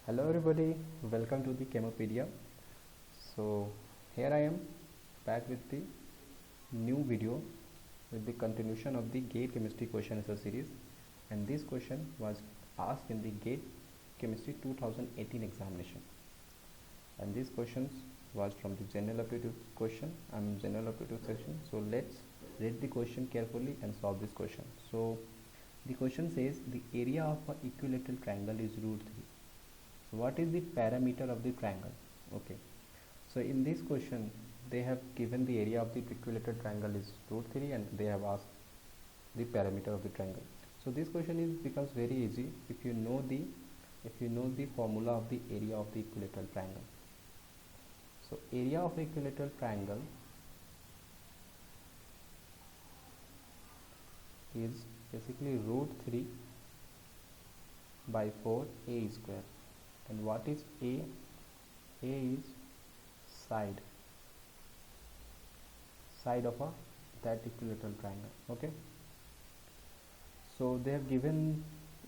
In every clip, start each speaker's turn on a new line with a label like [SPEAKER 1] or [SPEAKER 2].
[SPEAKER 1] Hello everybody, welcome to the Chemopedia. So here I am back with the new video with the continuation of the GATE chemistry question answer series, and this question was asked in the GATE chemistry 2018 examination, and this question was from the general aptitude question. I'm general aptitude section, so let's read the question carefully and solve this question. So the question says the area of an equilateral triangle is root 3. So what is the parameter of the triangle? Okay, so in this question they have given the area of the equilateral triangle is root 3 and they have asked the parameter of the triangle. So this question becomes very easy if you know the formula of the area of the equilateral triangle. So area of equilateral triangle is basically root 3 by 4 a square. And what is a? A is side of that equilateral triangle. Okay, so they have given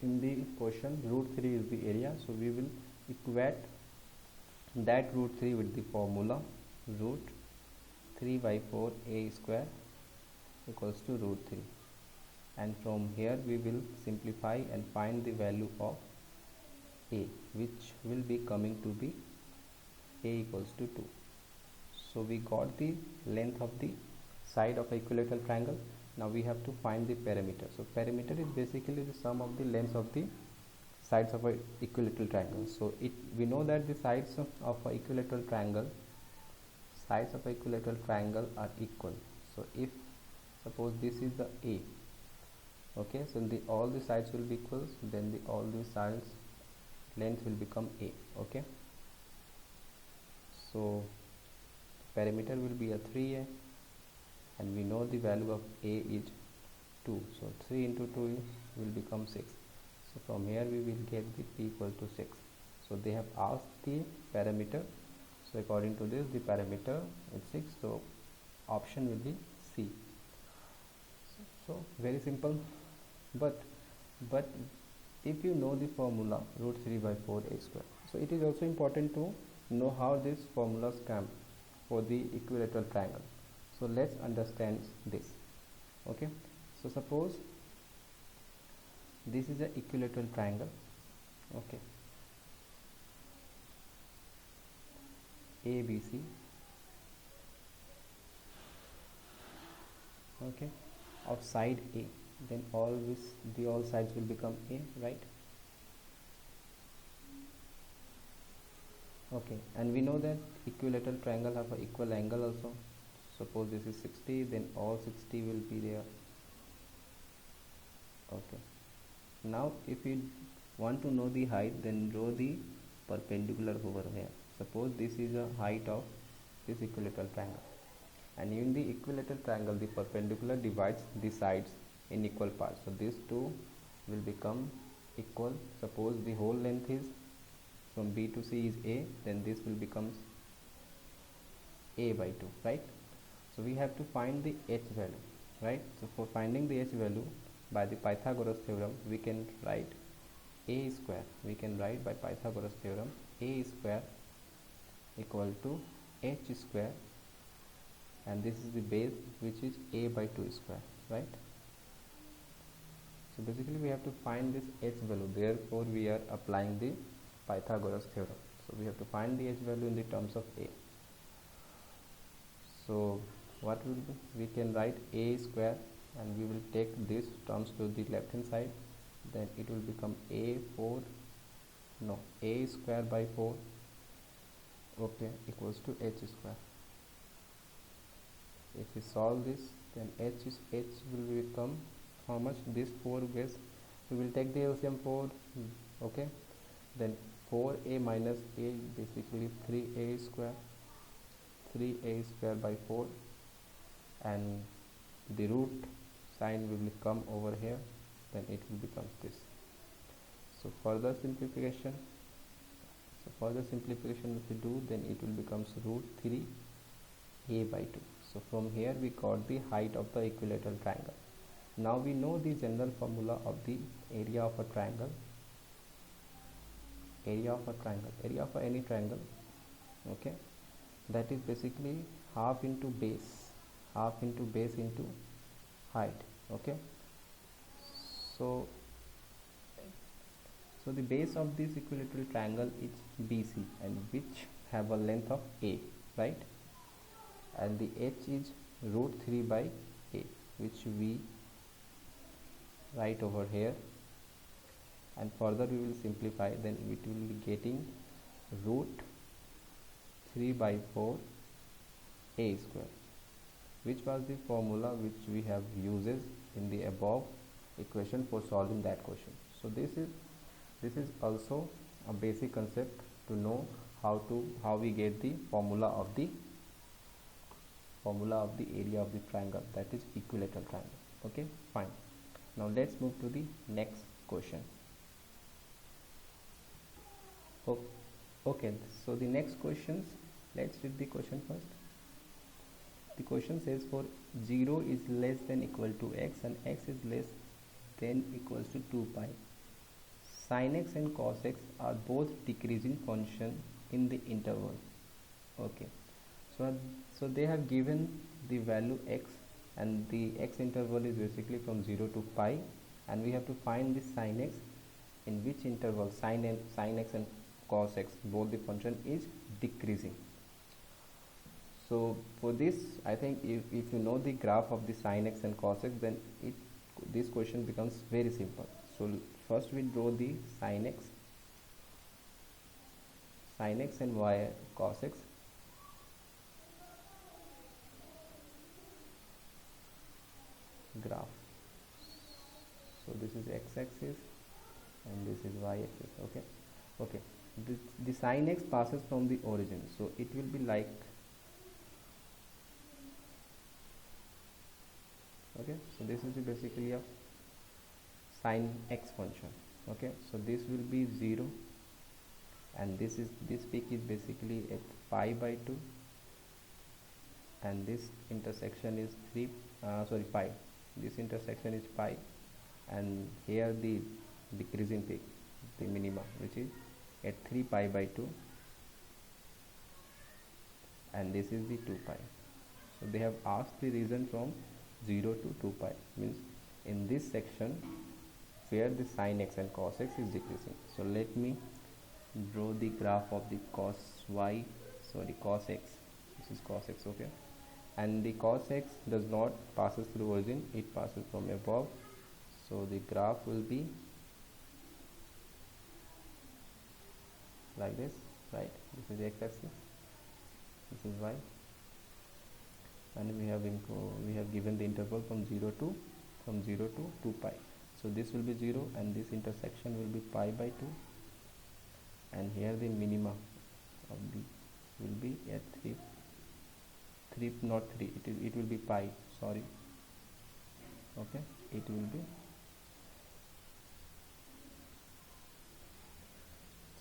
[SPEAKER 1] in the question root 3 is the area, so we will equate that root 3 with the formula root 3 by 4 a square equals to root 3, and from here we will simplify and find the value of a, which will be coming to be a equals to 2. So we got the length of the side of equilateral triangle. Now we have to find the perimeter. So perimeter is basically the sum of the lengths of the sides of a equilateral triangle. So we know that the sides of a equilateral triangle are equal. So if suppose this is the a, okay, so all the sides will be equal, then all the sides length will become a. Okay, so perimeter will be a 3a, and we know the value of a is 2, so 3 into 2 will become 6. So from here we will get the p equal to 6. So they have asked the parameter, so according to this the parameter is 6, so option will be C. So very simple, but if you know the formula root 3 by 4 a square, so it is also important to know how these formulas come for the equilateral triangle. So let's understand this. Okay, so suppose this is an equilateral triangle. Okay, ABC. Okay, of side A, then all sides will become A, right? Okay, and we know that equilateral triangle have an equal angle also. Suppose this is 60, then all 60 will be there. Okay, now if you want to know the height, then draw the perpendicular over here. Suppose this is the height of this equilateral triangle, and in the equilateral triangle the perpendicular divides the sides in equal parts, so these two will become equal. Suppose the whole length is from B to C is A, then this will become A by 2, right? So we have to find the h value, right? So for finding the h value by the Pythagoras theorem, we can write a square, by Pythagoras theorem a square equal to h square, and this is the base, which is a by 2 square, right? So basically we have to find this h value, therefore we are applying the Pythagoras theorem. So we have to find the h value in the terms of a. So what will be, we can write a square, and we will take these terms to the left hand side, then it will become a square by 4, okay, equals to h square. If we solve this, then h will become how much? This 4 base, we will take the LCM 4, okay, then 4a minus a, basically 3a square by 4, and the root sign will come over here, then it will become this. So further simplification if we do, then it will become root 3 a by 2. So from here we got the height of the equilateral triangle. Now we know the general formula of the area of a triangle. area of a triangle, area of any triangle, okay, that is basically half into base, half into base into height, okay. So the base of this equilateral triangle is BC, and which have a length of A, right, and the h is root 3 by A, which we write over here, and further we will simplify, then it will be getting root 3 by 4 A square, which was the formula which we have uses in the above equation for solving that question. So this is also a basic concept to know how we get the formula of the area of the triangle, that is equilateral triangle. Okay, fine. Now let's move to the next question. Okay, so the next questions, let's read the question first. The question says for 0 is less than equal to x and x is less than equals to 2 pi, sin x and cos x are both decreasing function in the interval. Okay, so they have given the value x, and the x interval is basically from 0 to pi, and we have to find the sin x, in which interval sin x and cos x, both the function is decreasing. So for this, I think if you know the graph of the sin x and cos x, then this question becomes very simple. So first we draw the sin x and y cos x. Graph. So this is x-axis and this is y-axis. Okay. The sin x passes from the origin, so it will be like, okay, so this is basically a sin x function. Okay, so this will be 0, and this peak is basically at pi by 2, and this intersection is pi. This intersection is pi, and here the decreasing peak, the minima, which is at 3 pi by 2, and this is the 2 pi. So they have asked the reason from 0 to 2 pi, means in this section where the sin x and cos x is decreasing. So let me draw the graph of the cos x. This is cos x, okay, and the cos x does not passes through origin, it passes from above. So the graph will be like this, right? This is x-axis, this is y, and we have given the interval from 0 to 2 pi. So this will be 0, and this intersection will be pi by 2, and here the minima of the will be at 3, not 3, it will be pi, sorry, okay, it will be,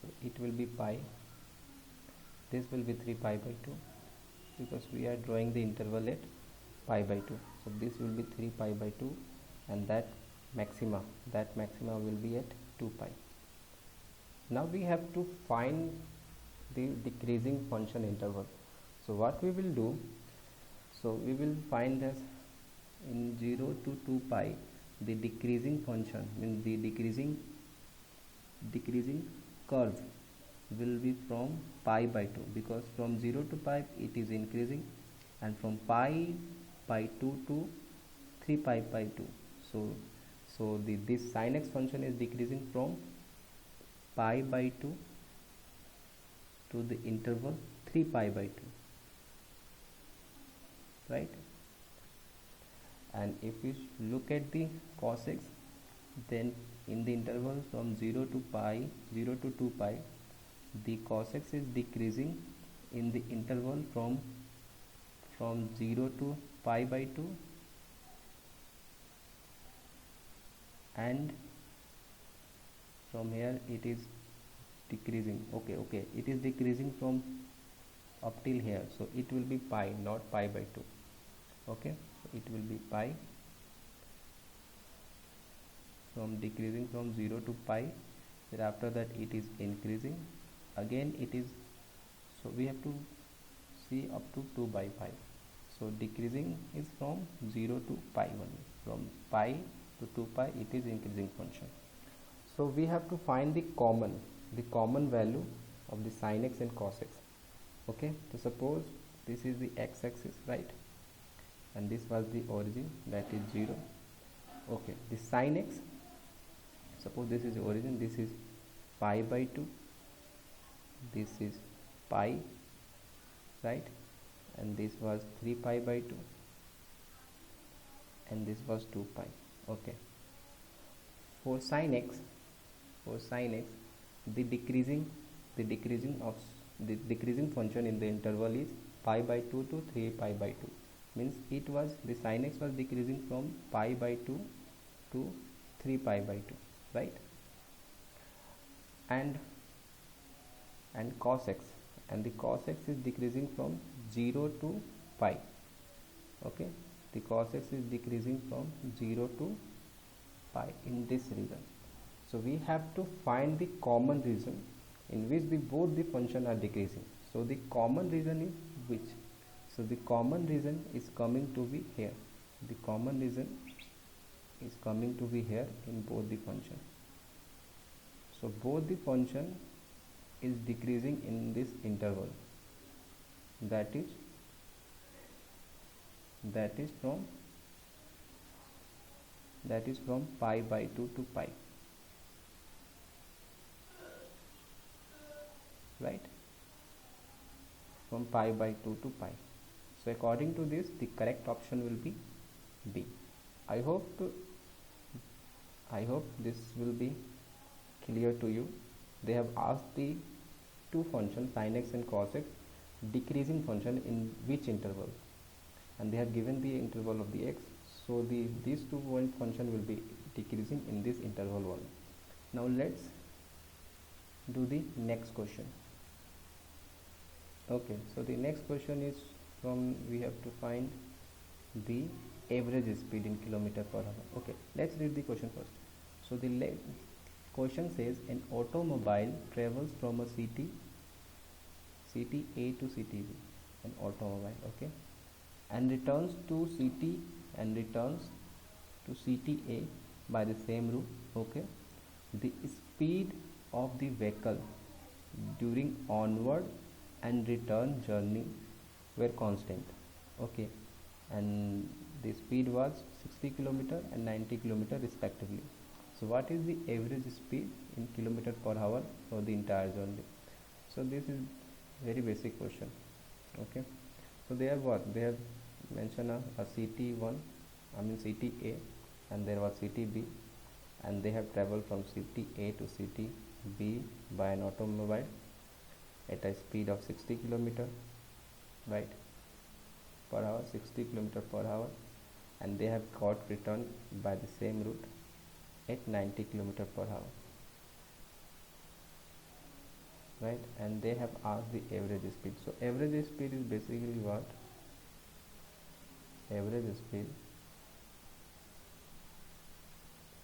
[SPEAKER 1] so it will be pi, this will be 3 pi by 2, because we are drawing the interval at pi by 2. So this will be 3 pi by 2, and that maxima will be at 2 pi. Now we have to find the decreasing function interval. So what we will do, so we will find that in 0 to 2 pi, the decreasing function, means the decreasing curve will be from pi by 2, because from 0 to pi it is increasing, and from pi by 2 to 3 pi by 2. So this sin x function is decreasing from pi by 2 to the interval 3 pi by 2, right? And if we look at the cos x, then in the interval from 0 to 2 pi, the cos x is decreasing in the interval from 0 to pi by 2, and from here it is decreasing, okay, it is decreasing from up till here, so it will be pi, not pi by 2, okay, so it will be pi, from decreasing from 0 to pi, then after that it is increasing, again it is, so we have to see up to 2 by pi. So decreasing is from 0 to pi only, from pi to 2 pi it is increasing function. So we have to find the common value of the sin x and cos x. Okay, so suppose this is the x-axis, right, and this was the origin, that is 0. Okay, the sin x, suppose this is the origin, this is pi by 2, this is pi, right, and this was 3 pi by 2, and this was 2 pi. Okay, for sin x, the decreasing function in the interval is pi by 2 to 3 pi by 2, means it was, the sin x was decreasing from pi by 2 to 3 pi by 2, right, and cos x, and the cos x is decreasing from 0 to pi. Okay, the cos x is decreasing from 0 to pi in this region. So we have to find the common region in which both the function are decreasing. So the common region is which? So the common region is coming to be here. The common region is coming to be here in both the function. So both the function is decreasing in this interval, that is from pi by 2 to pi, right, from pi by 2 to pi. So according to this, the correct option will be B. I hope this will be clear to you. They have asked the two functions sin x and cos x decreasing function in which interval, and they have given the interval of the x. So these 2 point function will be decreasing in this interval only. Now let's do the next question. Okay, so the next question is from, we have to find the average speed in kilometer per hour. Okay, let's read the question first. So the question says an automobile travels from a city A to city B, an automobile, okay, and returns to city A by the same route. Okay, the speed of the vehicle during onward and return journey were constant. Okay, and the speed was 60 km and 90 km respectively. So what is the average speed in kilometer per hour for the entire journey? So this is very basic question. Okay, so they have what, they have mentioned a city A, and there was city B, and they have traveled from city A to city B by an automobile at a speed of 60 km, right, per hour, 60 km per hour, and they have got returned by the same route at 90 km per hour, right, and they have asked the average speed. So average speed is basically what? Average speed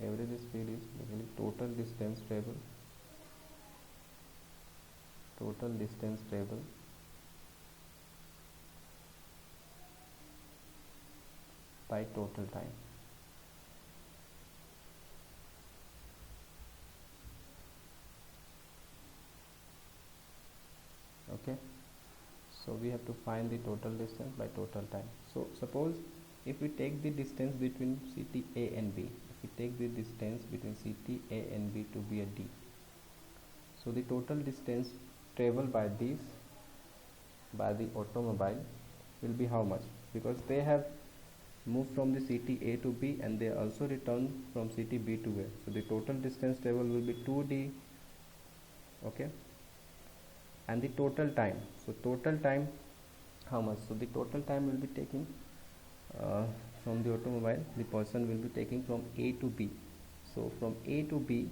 [SPEAKER 1] is basically total distance traveled by total time. Okay, so we have to find the total distance by total time. So suppose if we take the distance between city A and B, if we take the distance between city A and B to be a D, so the total distance traveled by the automobile will be how much? Because they have moved from the city A to B and they also return from city B to A, so the total distance traveled will be 2D. Okay, and the total time, so total time how much? So the total time will be taking from the automobile, the person will be taking from A to B. So from A to B,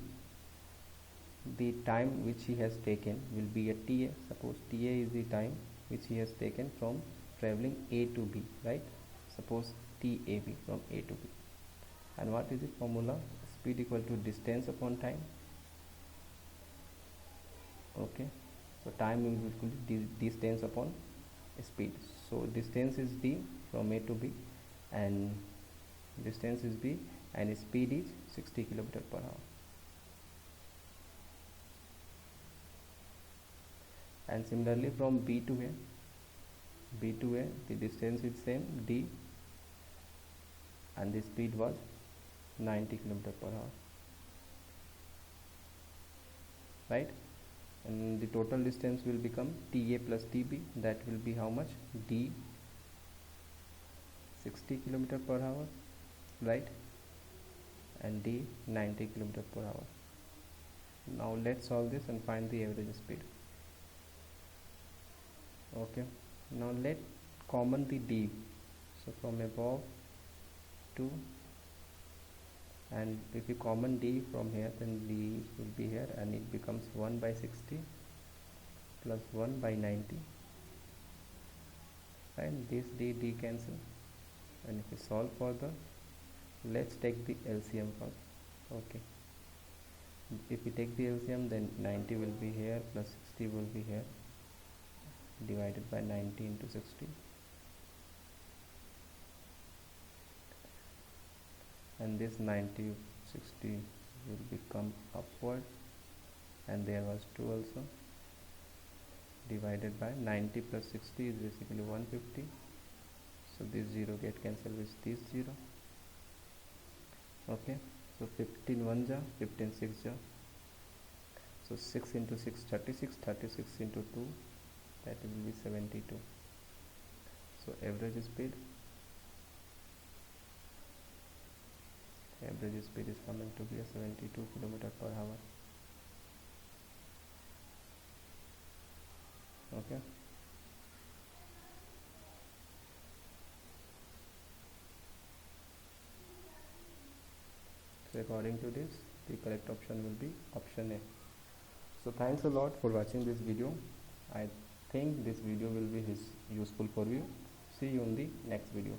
[SPEAKER 1] the time which he has taken will be a TA. Suppose TA is the time which he has taken from traveling A to B, right? Suppose TAB, from A to B. And what is the formula? Speed equal to distance upon time. Okay, so time will be equal to distance upon speed. So distance is d from A to B, and distance is b, and speed is 60 km per hour. And similarly from B to A, the distance is same d, and the speed was 90 km per hour, right? And the total distance will become TA plus TB. That will be how much? D 60 km per hour, right? And D 90 km per hour. Now let's solve this and find the average speed. Okay, now let common the D. So from above to, and if you common D from here, then D will be here, and it becomes 1 by 60 plus 1 by 90, and this D cancel. And if we solve further, let's take the LCM first. Okay, if we take the LCM, then 90 will be here plus 60 will be here, divided by 90 into 60, and this 90 60 will become upward, and there was 2 also, divided by 90 plus 60 is basically 150. So this 0 get cancelled with this 0. Okay, so 15 1 ja, 15 6 ja, so 6 into 6 36, 36 into 2, that will be 72. So average speed is coming to be a 72 km per hour. Okay, so according to this, the correct option will be option A. So thanks a lot for watching this video. I think this video will be useful for you. See you in the next video.